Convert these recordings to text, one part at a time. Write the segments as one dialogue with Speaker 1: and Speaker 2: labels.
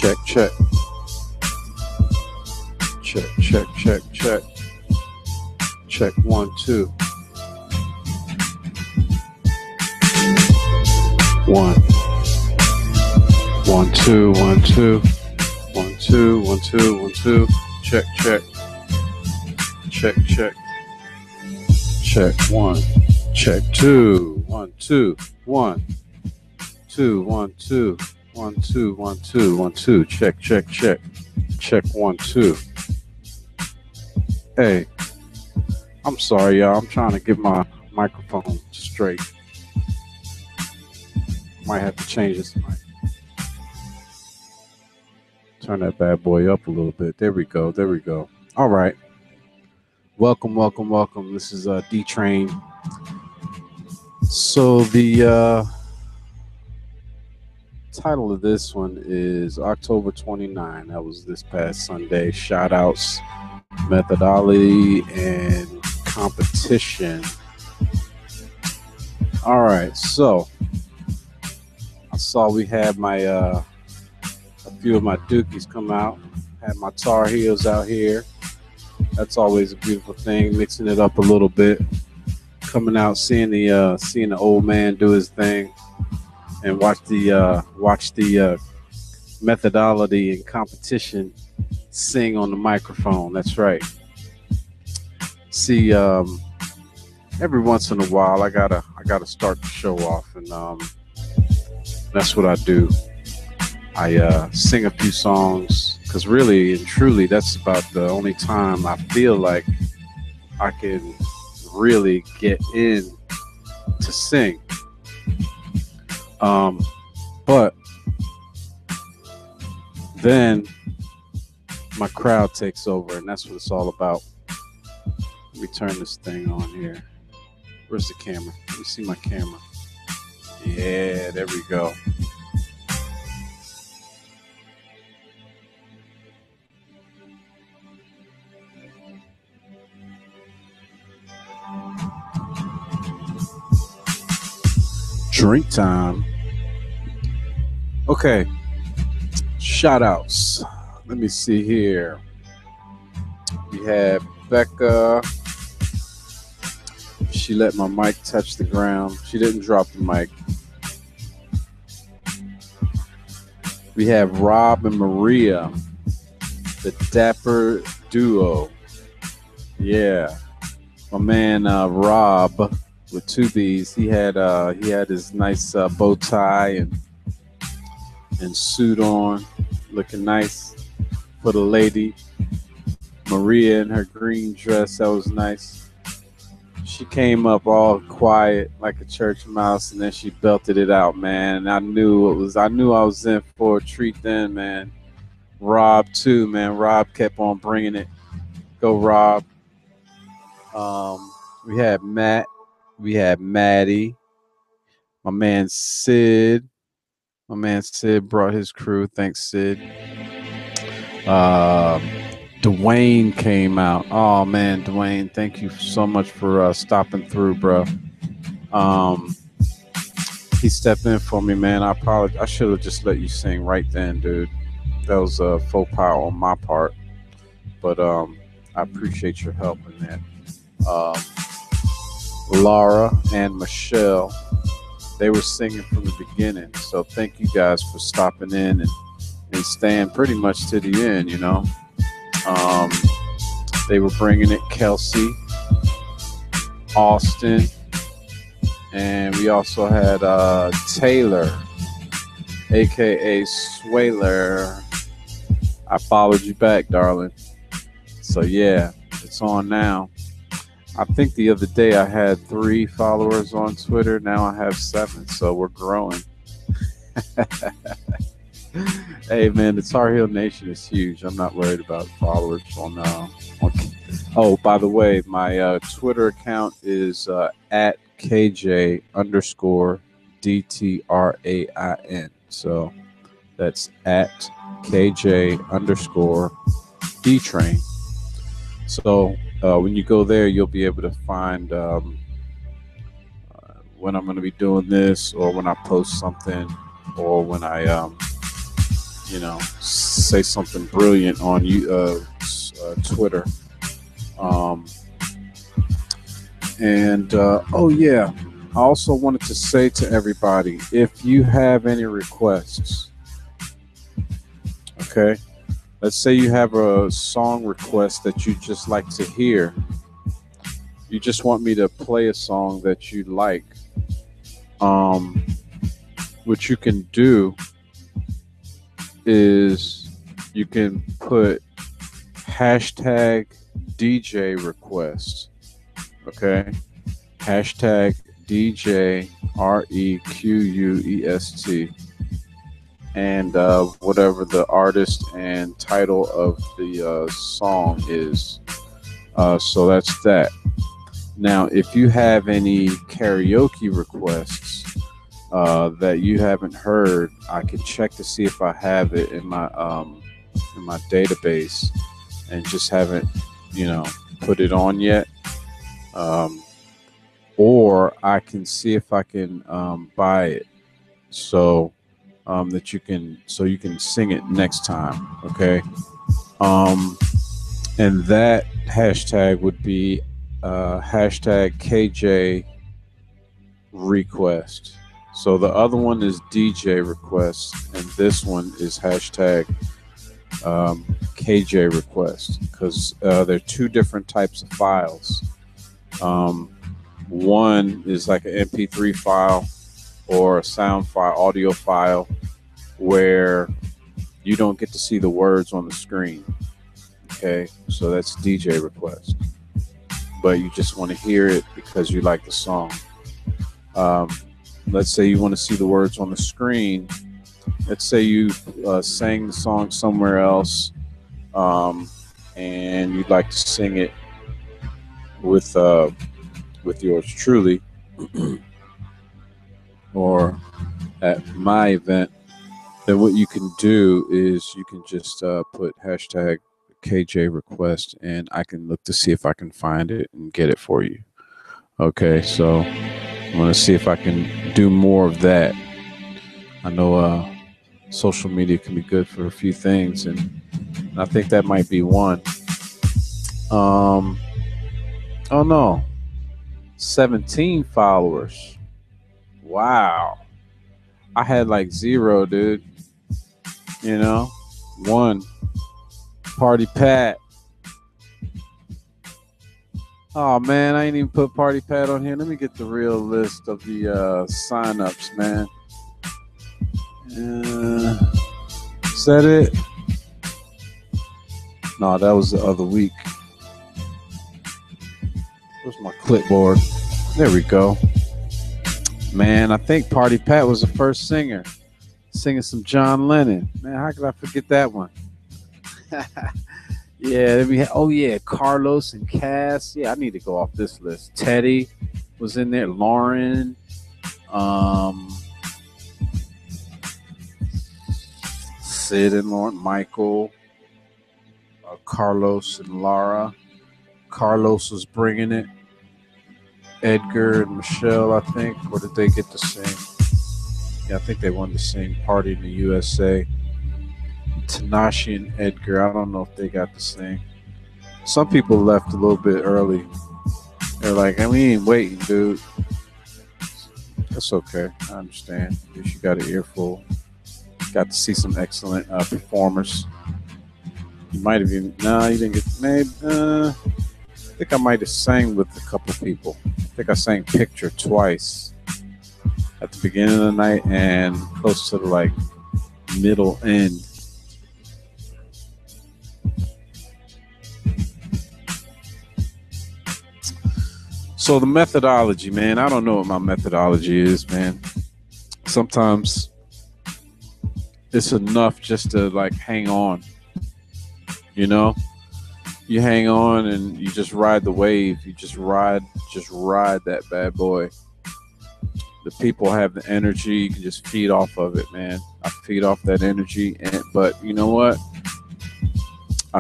Speaker 1: Check, check. Check, check, check, check. Check 1, 2. 1. 1, 2, 1, 2. 1, 2, 1, 2, 1, 2. Check, check. Check, check. Check 1. Check 2. 1, 2. 1. 2, 1, 2. 1, 2, 1, 2, 1, 2. Check, check, check. Check 1, 2. Hey, I'm sorry, y'all. I'm trying to get my microphone straight. Might have to change this mic. Turn that bad boy up a little bit. There we go. There we go. All right. Welcome, welcome, welcome. This is D-Train. So the title of this one is October 29. That was this past Sunday. Shout outs, methodology, and competition. All right. So I saw we had my a few of my Dookies come out. Had my Tar Heels out here. That's always a beautiful thing. Mixing it up a little bit. Coming out, seeing the old man do his thing, and watch the methodology and competition sing on the microphone. That's right. See, every once in a while, I gotta start the show off, and that's what I do. I sing a few songs, because really and truly, that's about the only time I feel like I can really get in to sing. But then my crowd takes over, and that's what it's all about. Let me turn this thing on here. Where's the camera? Let me see my camera. Yeah, there we go. Drink time. Okay. Shout outs. Let me see here. We have Becca. She let my mic touch the ground. She didn't drop the mic. We have Rob and Maria, the Dapper Duo. Yeah. My man Rob with 2 B's. He had his nice bow tie and suit on, looking nice for the lady. Maria in her green dress, that was nice. She came up all quiet like a church mouse, and then she belted it out, man. And I knew I was in for a treat then, man. Rob too, man. Rob kept on bringing it. Go Rob. We had Matt. We had Maddie. My man Sid. My man Sid brought his crew. Thanks, Sid. Dwayne came out. Oh man, Dwayne, thank you so much for stopping through, bro. He stepped in for me, man. I apologize. I should have just let you sing right then, dude. That was a faux pas on my part, but I appreciate your help in that. Laura and Michelle, they were singing from the beginning, so thank you guys for stopping in and staying pretty much to the end, you know. They were bringing it. Kelsey, Austin, and we also had Taylor, aka Swaler. I followed you back, darling. So yeah, it's on now. I think the other day I had 3 followers on Twitter. Now I have 7, so we're growing. Hey man, the Tar Heel Nation is huge. I'm not worried about followers on oh, by the way, my Twitter account is at KJ_DTRAIN. So that's at KJ_D-Train. So when you go there, you'll be able to find when I'm going to be doing this, or when I post something, or when I say something brilliant on Twitter. Um, and oh yeah, I also wanted to say to everybody, if you have any requests, okay, let's say you have a song request that you just like to hear. You just want me to play a song that you like. Um, what you can do is you can put hashtag DJ request. Okay. Hashtag DJ REQUEST. And whatever the artist and title of the song is. So that's that. Now, if you have any karaoke requests that you haven't heard, I can check to see if I have it in my database, and just haven't put it on yet. Or I can see if I can buy it so that you can sing it next time. Okay. And that hashtag would be hashtag KJ request. So the other one is DJ request, and this one is hashtag KJ request, because they're two different types of files. One is like an MP3 file or a sound file, audio file, where you don't get to see the words on the screen. Okay, so that's DJ request, but you just want to hear it because you like the song. Let's say you want to see the words on the screen. Let's say you sang the song somewhere else, and you'd like to sing it with yours truly, or at my event. Then what you can do is you can just put hashtag KJ request, and I can look to see if I can find it and get it for you. Okay, so I'm going to see if I can do more of that. I know social media can be good for a few things, and I think that might be one. Oh no, 17 followers. Wow. I had like 0, dude. One. Party Pat. Oh man, I ain't even put Party Pat on here. Let me get the real list of the sign-ups, man. Is that it? No, that was the other week. Where's my clipboard? There we go. Man, I think Party Pat was the first singer, singing some John Lennon. Man, how could I forget that one? Yeah, oh yeah, Carlos and Cass. Yeah, I need to go off this list. Teddy was in there. Lauren. Sid and Lauren. Michael. Carlos and Lara. Carlos was bringing it. Edgar and Michelle, I think. Or did they get to sing? Yeah, I think they wanted to sing Party in the USA. Tanashi and Edgar, I don't know if they got to sing. Some people left a little bit early. They're like, we ain't waiting, dude. That's okay. I understand. At least you got an earful. Got to see some excellent performers. You might have even... No, you didn't get... Maybe... I think I might have sang with a couple people. I think I sang Picture twice. At the beginning of the night and close to the middle end. So the methodology, man, I don't know what my methodology is, man. Sometimes it's enough just to hang on. You hang on and you just ride the wave. You just ride that bad boy. The people have the energy. You can just feed off of it, man. I feed off that energy, but you know what?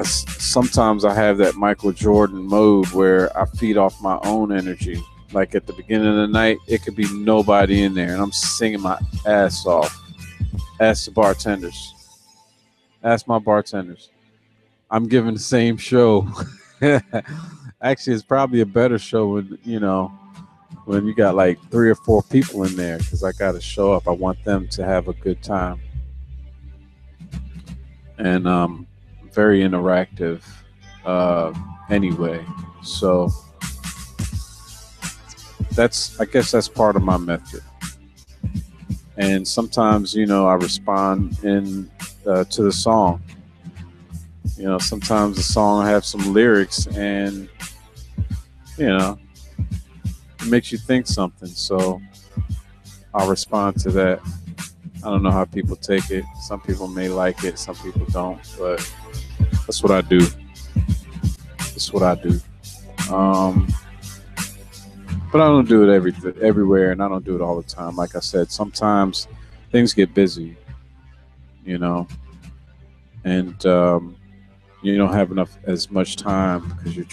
Speaker 1: Sometimes I have that Michael Jordan mode where I feed off my own energy. Like at the beginning of the night, it could be nobody in there, and I'm singing my ass off. Ask the bartenders. Ask my bartenders. I'm giving the same show. Actually, it's probably a better show when when you got like 3 or 4 people in there because I got to show up. I want them to have a good time, and very interactive. Anyway, so I guess that's part of my method. And sometimes I respond in to the song. Sometimes the song will have some lyrics, and it makes you think something. So I'll respond to that. I don't know how people take it. Some people may like it, some people don't. But that's what I do. That's what I do. Um, but I don't do it everywhere, and I don't do it all the time. Like I said, sometimes things get busy, you know, and you don't have enough as much time because you're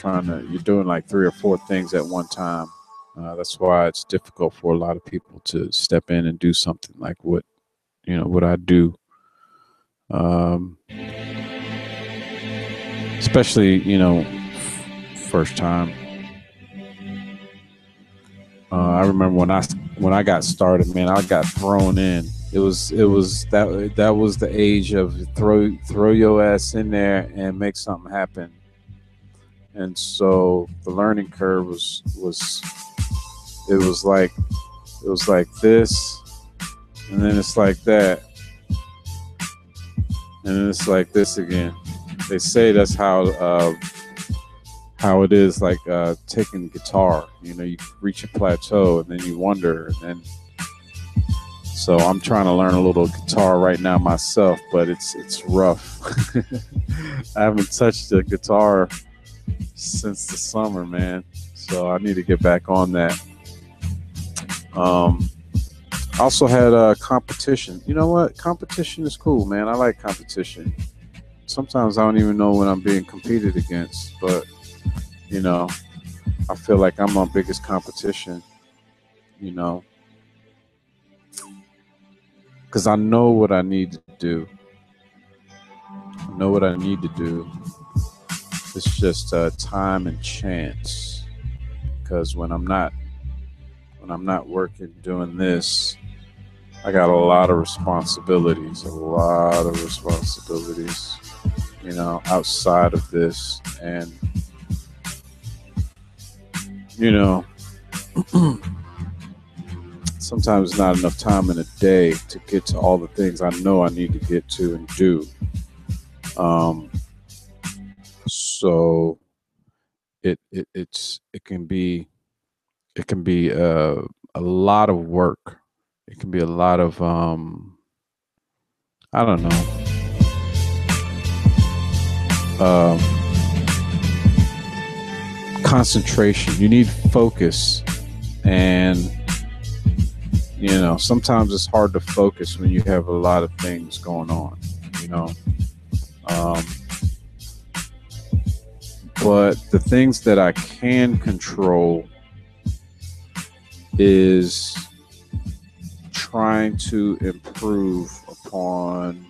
Speaker 1: doing like 3 or 4 things at one time. That's why it's difficult for a lot of people to step in and do something like what I do. Um, Especially first time. I remember when I got started, man, I got thrown in. That was the age of throw your ass in there and make something happen. And so the learning curve was it was like this, and then it's like that, and then it's like this again. They say that's how it is, like taking guitar. You reach a plateau and then you wonder, and then so I'm trying to learn a little guitar right now myself, but it's rough. I haven't touched the guitar since the summer, man. So I need to get back on that. I also had a competition. You know what? Competition is cool, man. I like competition. Sometimes I don't even know when I'm being competed against, but I feel like I'm my biggest competition, you know, because I know what I need to do. I know what I need to do. It's just time and chance. Because when I'm not working doing this, I got a lot of responsibilities, outside of this, and sometimes not enough time in a day to get to all the things I know I need to get to and do. So it can be a lot of work. It can be a lot of I don't know. Um, Concentration. You need focus, and sometimes it's hard to focus when you have a lot of things going on. Um, but the things that I can control is trying to improve upon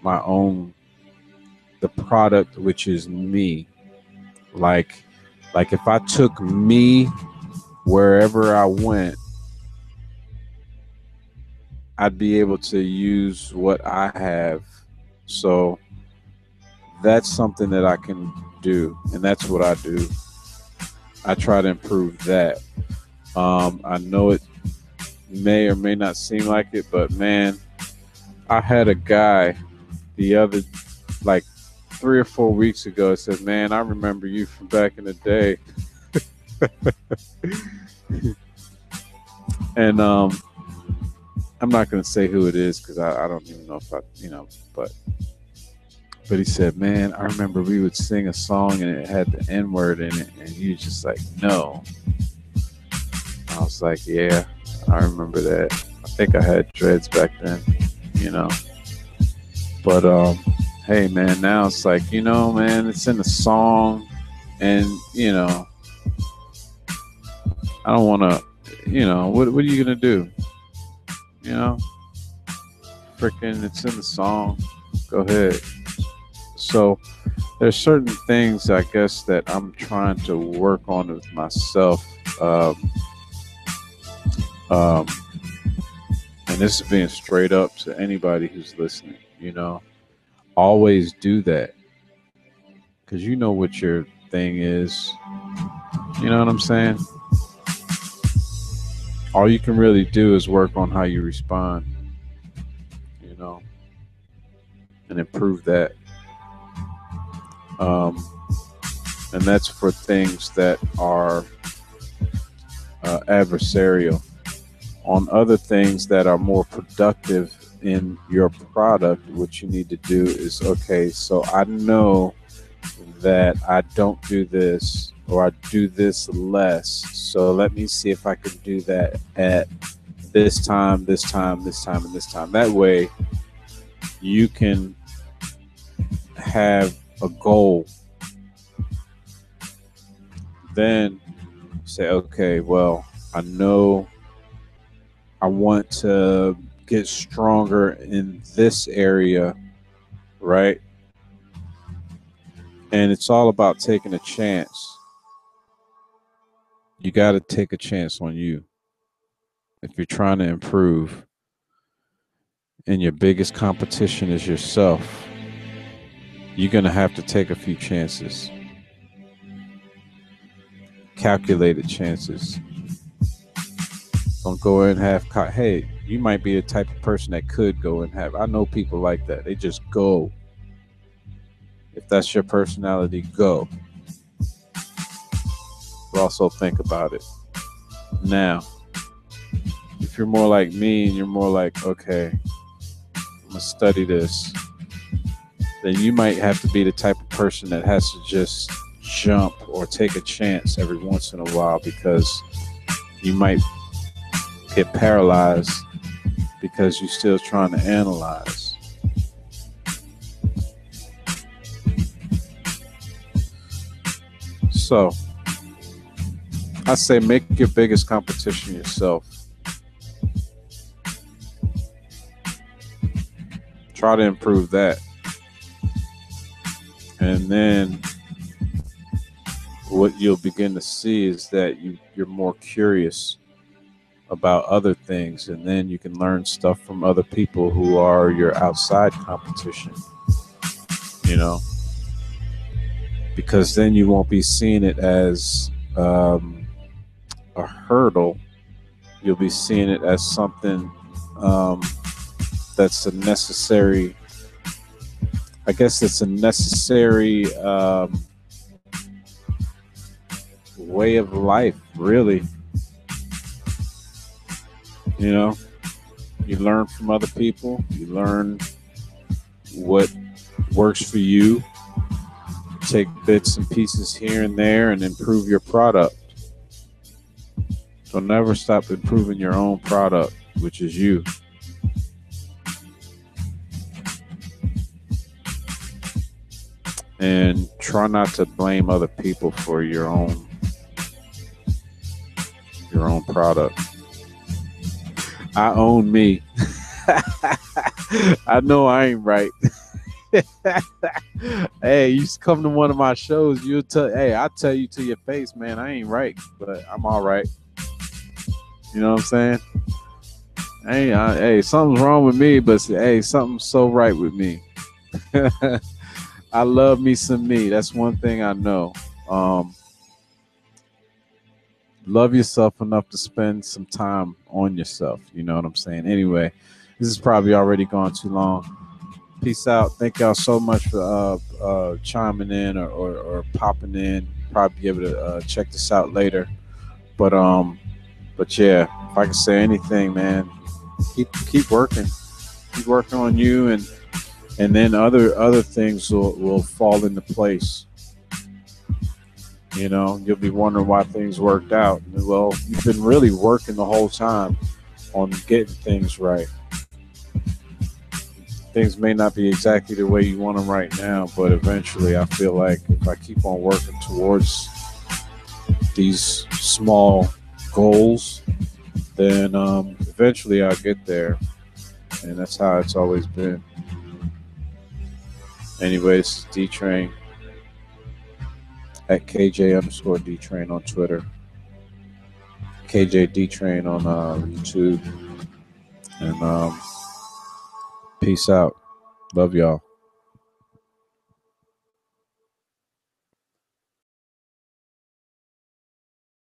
Speaker 1: the product, which is me. Like if I took me wherever I went, I'd be able to use what I have. So that's something that I can do, and that's what I do. I try to improve that. I know it may or may not seem like it, but man, I had a guy like 3 or 4 weeks ago. Said, "Man, I remember you from back in the day," and I'm not going to say who it is because I don't even know if but he said, "Man, I remember we would sing a song and it had the N word in it, and you just like, no." I was like, "Yeah, I remember that. I think I had dreads back then, But hey, man, now it's like, man, it's in the song, and I don't want to, what are you gonna do? Freaking, it's in the song. Go ahead. So there's certain things I guess that I'm trying to work on with myself. Um, um, and this is being straight up to anybody who's listening. Always do that because you know what your thing is. You know what I'm saying? All you can really do is work on how you respond, you know, and improve that. Um, and that's for things that are adversarial. On other things that are more productive in your product, what you need to do is okay, so I know that I don't do this or I do this less. So let me see if I can do that at this time, this time, this time, and this time. That way you can have a goal. Then say, okay, well, I know I want to get stronger in this area, right? And it's all about taking a chance. You got to take a chance on you. If you're trying to improve and your biggest competition is yourself, you're going to have to take a few chances, calculated chances. Don't go and have, hey, you might be the type of person that could go and have. I know people like that. They just go. If that's your personality, go. But also think about it. Now, if you're more like me and you're more like, okay, I'm going to study this, then you might have to be the type of person that has to just jump or take a chance every once in a while because you might get paralyzed because you're still trying to analyze. So, I say make your biggest competition yourself. Try to improve that. And then what you'll begin to see is that you're more curious about other things, and then you can learn stuff from other people who are your outside competition, because then you won't be seeing it as a hurdle. You'll be seeing it as something that's a necessary, I guess it's a necessary way of life, really. You learn from other people, you learn what works for you, take bits and pieces here and there and improve your product. So never stop improving your own product, which is you. And try not to blame other people for your own product. I own me. I know I ain't right. Hey, you come to one of my shows, I'll tell you to your face, man, I ain't right, but I'm all right. You know what I'm saying? Hey, something's wrong with me, but hey, something's so right with me. I love me some me. That's one thing I know. Love yourself enough to spend some time on yourself. You know what I'm saying? Anyway, this is probably already gone too long. Peace out. Thank y'all so much for chiming in or popping in. Probably be able to check this out later. But yeah, if I can say anything, man, keep working. Keep working on you, and then other things will fall into place. You'll be wondering why things worked out. Well, you've been really working the whole time on getting things right. Things may not be exactly the way you want them right now, but eventually I feel like if I keep on working towards these small goals, then eventually I'll get there. And that's how it's always been. Anyways, D Train at KJ_D Train on Twitter, KJ D Train on YouTube, and peace out. Love y'all.